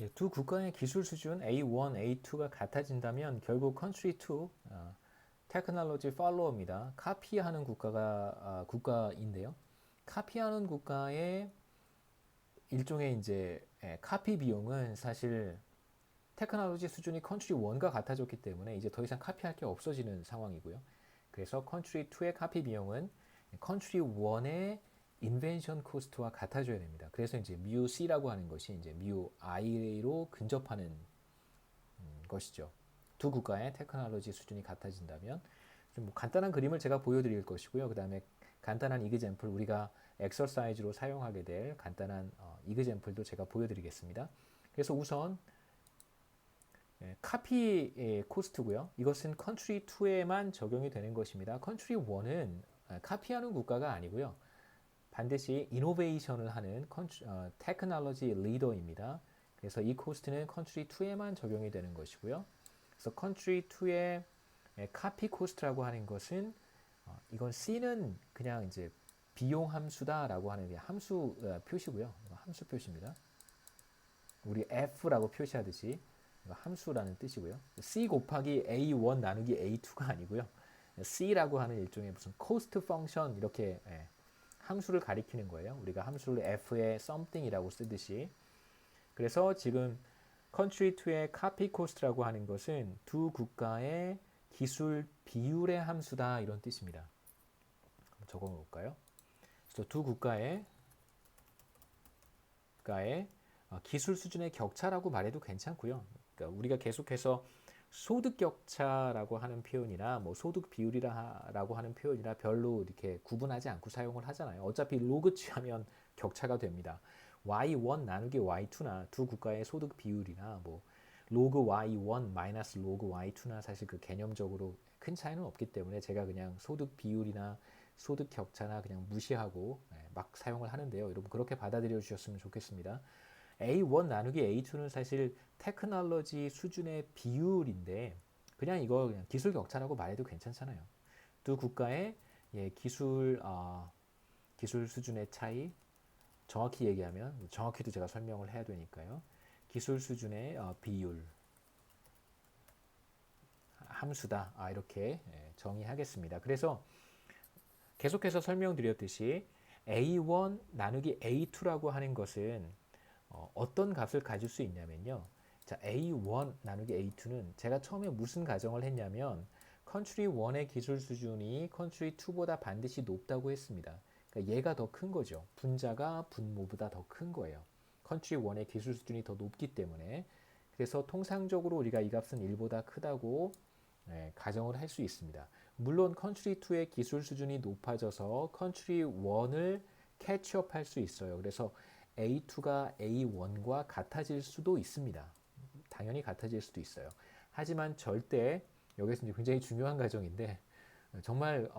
예, 두 국가의 기술 수준 A1, A2가 같아진다면 결국 Country 2, Technology Follower입니다. 카피하는 국가인데요. 카피하는 국가의 일종의 이제 카피 비용은 사실 테크놀로지 수준이 Country 1과 같아졌기 때문에 이제 더 이상 카피할 게 없어지는 상황이고요. 그래서 Country 2의 카피 비용은 Country 1의 인벤션 코스트와 같아져야 됩니다. 그래서 이제 mu C라고 하는 것이 이제 mu I로 근접하는 것이죠. 두 국가의 테크놀로지 수준이 같아진다면 좀 간단한 그림을 제가 보여드릴 것이고요. 그 다음에 간단한 이그젬플 우리가 엑서사이즈로 사용하게 될 간단한 이그젬플도 제가 보여드리겠습니다. 그래서 우선 카피 코스트고요. 이것은 컨트리 2에만 적용이 되는 것입니다. 컨트리 1은 카피하는 국가가 아니고요. 반드시 이노베이션을 하는 테크놀로지 리더입니다. 그래서 이 코스트는 컨트리 2에만 적용이 되는 것이고요. 그래서 컨트리 2의 카피 코스트라고 하는 것은 이건 C는 그냥 이제 비용 함수다라고 하는 게 함수 표시고요. 함수 표시입니다. 우리 F라고 표시하듯이 함수라는 뜻이고요. C 곱하기 A1 나누기 A2가 아니고요. C라고 하는 일종의 무슨 cost function 이렇게 함수를 가리키는 거예요. 우리가 함수를 F의 something이라고 쓰듯이. 그래서 지금 country 2의 copy cost라고 하는 것은 두 국가의 기술 비율의 함수다 이런 뜻입니다. 적어 놓을까요? 그래서 두 국가의 기술 수준의 격차라고 말해도 괜찮고요. 그러니까 우리가 계속해서 소득 격차라고 하는 표현이나 뭐 소득 비율이라고 하는 표현이나 별로 이렇게 구분하지 않고 사용을 하잖아요. 어차피 로그 취하면 격차가 됩니다. Y1 나누기 Y2나 두 국가의 소득 비율이나 뭐 로그 Y1 마이너스 로그 Y2나 사실 그 개념적으로 큰 차이는 없기 때문에 제가 그냥 소득 비율이나 소득 격차나 그냥 무시하고 막 사용을 하는데요. 여러분 그렇게 받아들여 주셨으면 좋겠습니다. A1 나누기 A2는 사실 테크놀로지 수준의 비율인데 그냥 이거 그냥 기술 격차라고 말해도 괜찮잖아요. 두 국가의 기술 수준의 차이 정확히 얘기하면 정확히도 제가 설명을 해야 되니까요. 기술 수준의 비율 함수다. 이렇게 정의하겠습니다. 그래서 계속해서 설명드렸듯이 A1 나누기 A2라고 하는 것은 어떤 값을 가질 수 있냐면요. 자, A1 나누기 A2는 제가 처음에 무슨 가정을 했냐면 컨트리 1의 기술 수준이 컨트리 2보다 반드시 높다고 했습니다. 그러니까 얘가 더 큰 거죠. 분자가 분모보다 더 큰 거예요. 컨트리 1의 기술 수준이 더 높기 때문에 그래서 통상적으로 우리가 이 값은 1보다 크다고 가정을 할 수 있습니다. 물론 컨트리 2의 기술 수준이 높아져서 컨트리 1을 캐치업 할 수 있어요. 그래서 A2가 A1과 같아질 수도 있습니다. 당연히 같아질 수도 있어요. 하지만 절대 여기서 이제 굉장히 중요한 가정인데 정말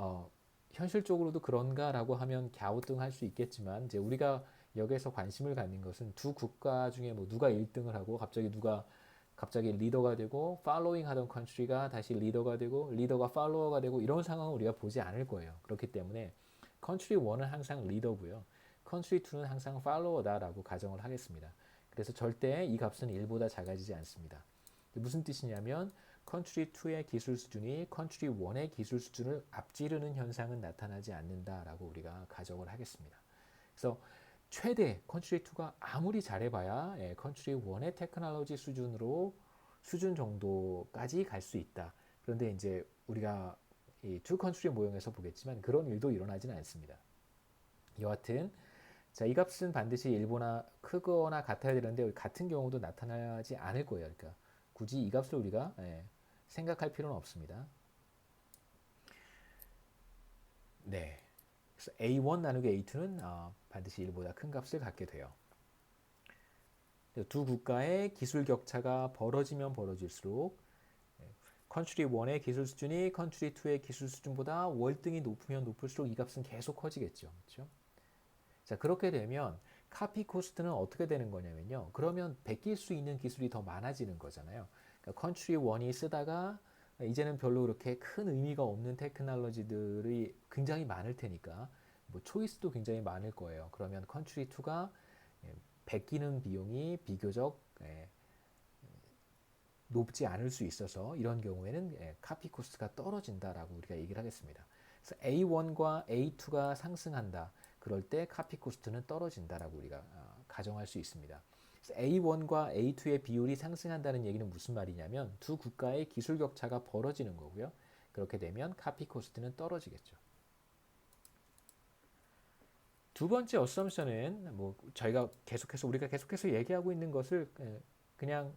현실적으로도 그런가라고 하면 갸우뚱할 수 있겠지만 이제 우리가 여기서 관심을 갖는 것은 두 국가 중에 뭐 누가 1등을 하고 갑자기 리더가 되고 팔로잉 하던 컨트리가 다시 리더가 되고 리더가 팔로워가 되고 이런 상황을 우리가 보지 않을 거예요. 그렇기 때문에 컨트리 1은 항상 리더고요. 컨트리 2는 항상 팔로워다라고 가정을 하겠습니다. 그래서 절대 이 값은 1보다 작아지지 않습니다. 무슨 뜻이냐면 컨트리 2의 기술 수준이 컨트리 1의 기술 수준을 앞지르는 현상은 나타나지 않는다라고 우리가 가정을 하겠습니다. 그래서 최대 컨트리 2가 아무리 잘해봐야 컨트리 1의 테크놀로지 수준 정도까지 갈 수 있다. 그런데 이제 우리가 이 투 컨트리 모형에서 보겠지만 그런 일도 일어나지는 않습니다. 여하튼 자, 이 값은 반드시 1보다 크거나 같아야 되는데 같은 경우도 나타나지 않을 거예요. 그러니까 굳이 이 값을 우리가 생각할 필요는 없습니다. 네. 그래서 A1 나누기 A2는 반드시 1보다 큰 값을 갖게 돼요. 두 국가의 기술 격차가 벌어지면 벌어질수록 컨트리 1의 기술 수준이 컨트리 2의 기술 수준보다 월등히 높으면 높을수록 이 값은 계속 커지겠죠. 그렇죠? 자, 그렇게 되면 카피 코스트는 어떻게 되는 거냐면요. 그러면 베낄 수 있는 기술이 더 많아지는 거잖아요. 그러니까 컨트리 1이 쓰다가 이제는 별로 그렇게 큰 의미가 없는 테크놀로지들이 굉장히 많을 테니까 뭐 초이스도 굉장히 많을 거예요. 그러면 컨트리 2가 베끼는 비용이 비교적 예, 높지 않을 수 있어서 이런 경우에는 카피 코스트가 떨어진다라고 우리가 얘기를 하겠습니다. 그래서 A1과 A2가 상승한다. 그럴 때 카피 코스트는 떨어진다라고 우리가 가정할 수 있습니다. 그래서 A1과 A2의 비율이 상승한다는 얘기는 무슨 말이냐면 두 국가의 기술 격차가 벌어지는 거고요. 그렇게 되면 카피 코스트는 떨어지겠죠. 두 번째 어썸션은 뭐 우리가 계속해서 얘기하고 있는 것을 그냥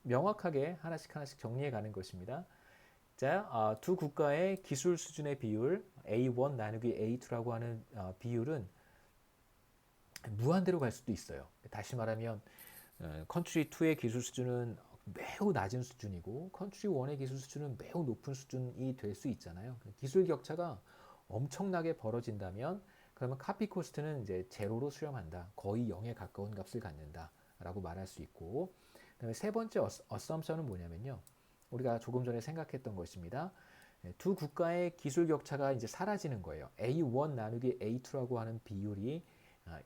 명확하게 하나씩 정리해 가는 것입니다. 자, 두 국가의 기술 수준의 비율 A1 나누기 A2라고 하는 비율은 무한대로 갈 수도 있어요. 다시 말하면 컨트리 2의 기술 수준은 매우 낮은 수준이고 컨트리 1의 기술 수준은 매우 높은 수준이 될 수 있잖아요. 기술 격차가 엄청나게 벌어진다면 그러면 카피 코스트는 이제 제로로 수렴한다. 거의 0에 가까운 값을 갖는다라고 말할 수 있고, 그다음에 세 번째 어썸션은 뭐냐면요. 우리가 조금 전에 생각했던 것입니다. 두 국가의 기술 격차가 이제 사라지는 거예요. A1 나누기 A2라고 하는 비율이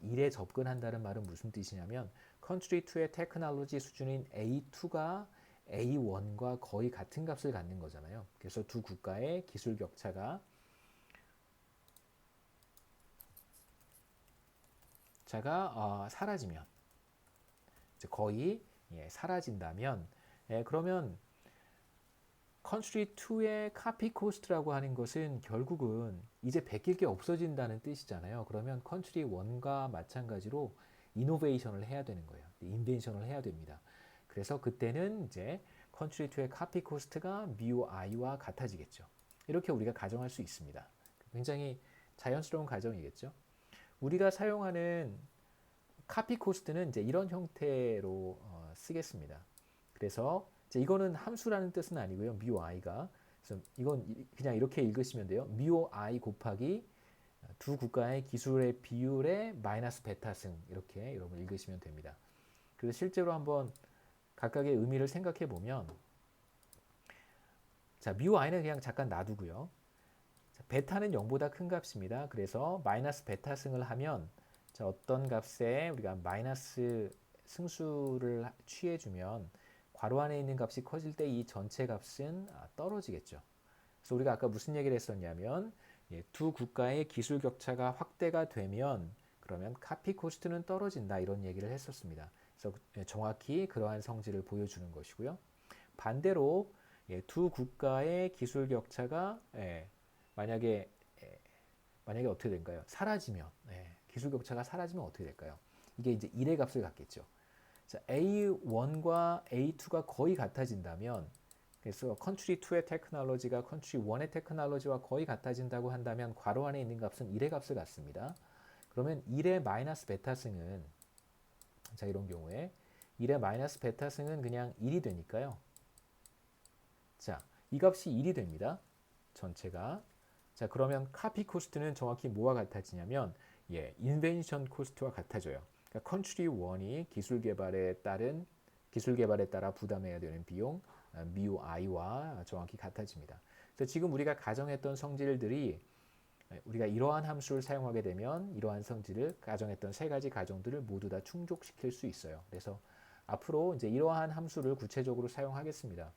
1에 접근한다는 말은 무슨 뜻이냐면 컨트리 2의 테크놀로지 수준인 A2가 A1과 거의 같은 값을 갖는 거잖아요. 그래서 두 국가의 기술 격차가 사라지면 이제 거의 사라진다면 그러면 컨트리 2의 카피 코스트라고 하는 것은 결국은 이제 베낄 게 없어진다는 뜻이잖아요. 그러면 컨트리 1과 마찬가지로 이노베이션을 해야 되는 거예요. 인벤션을 해야 됩니다. 그래서 그때는 이제 컨트리 2의 카피 코스트가 뮤 i와 같아지겠죠. 이렇게 우리가 가정할 수 있습니다. 굉장히 자연스러운 가정이겠죠. 우리가 사용하는 카피 코스트는 이제 이런 형태로 쓰겠습니다. 그래서 이제 이거는 함수라는 뜻은 아니고요. 뮤 i가. 그래서 이건 그냥 이렇게 읽으시면 돼요. 뮤 i 곱하기 두 국가의 기술의 비율의 마이너스 베타승 이렇게 여러분 읽으시면 됩니다. 그래서 실제로 한번 각각의 의미를 생각해 보면 자, 뮤 i는 그냥 잠깐 놔두고요. 자, 베타는 0보다 큰 값입니다. 그래서 마이너스 베타승을 하면 자, 어떤 값에 우리가 마이너스 승수를 취해주면 괄호 안에 있는 값이 커질 때 이 전체 값은 떨어지겠죠. 그래서 우리가 아까 무슨 얘기를 했었냐면 두 국가의 기술 격차가 확대가 되면 그러면 카피 코스트는 떨어진다 이런 얘기를 했었습니다. 그래서 정확히 그러한 성질을 보여주는 것이고요. 반대로 두 국가의 기술 격차가 만약에 어떻게 될까요? 사라지면 기술 격차가 사라지면 어떻게 될까요? 이게 이제 1의 값을 갖겠죠. 자, A1과 A2가 거의 같아진다면 그래서 컨트리 2의 테크놀로지가 컨트리 1의 테크놀로지와 거의 같아진다고 한다면 괄호 안에 있는 값은 1의 값을 갖습니다. 그러면 1의 마이너스 베타승은 자, 이런 경우에 1의 마이너스 베타승은 그냥 1이 되니까요. 자, 이 값이 1이 됩니다. 전체가. 자, 그러면 카피 코스트는 정확히 뭐와 같아지냐면 인벤션 코스트와 같아져요. 그러니까 컨트리 1이 기술 개발에 따라 부담해야 되는 비용 뮤 i와 정확히 같아집니다. 그래서 지금 우리가 가정했던 성질들이 우리가 이러한 함수를 사용하게 되면 이러한 성질을 가정했던 세 가지 가정들을 모두 다 충족시킬 수 있어요. 그래서 앞으로 이제 이러한 함수를 구체적으로 사용하겠습니다.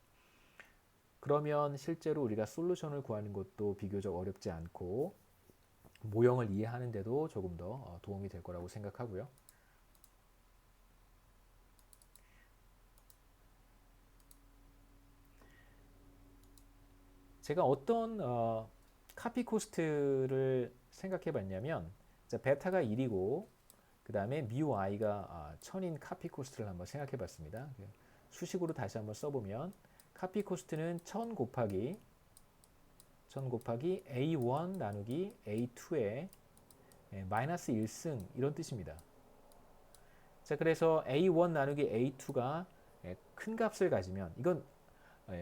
그러면 실제로 우리가 솔루션을 구하는 것도 비교적 어렵지 않고 모형을 이해하는데도 조금 더 도움이 될 거라고 생각하고요. 제가 어떤 카피 코스트를 생각해 봤냐면 베타가 1이고 그 다음에 뮤 i가 1000인 카피 코스트를 한번 생각해 봤습니다. 수식으로 다시 한번 써보면 카피 코스트는 1000 곱하기 A1 나누기 A2의 마이너스 1승 이런 뜻입니다. 자, 그래서 A1 나누기 A2가 큰 값을 가지면 이건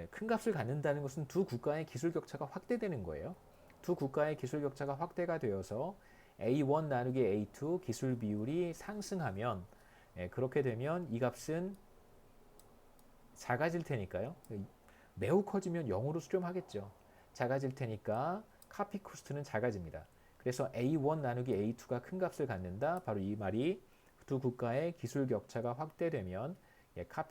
큰 값을 갖는다는 것은 두 국가의 기술 격차가 확대되는 거예요. 두 국가의 기술 격차가 확대가 되어서 A1 나누기 A2 기술 비율이 상승하면 그렇게 되면 이 값은 작아질 테니까요. 매우 커지면 0으로 수렴하겠죠. 작아질 테니까 카피 코스트는 작아집니다. 그래서 A1 나누기 A2가 큰 값을 갖는다. 바로 이 말이 두 국가의 기술 격차가 확대되면 카피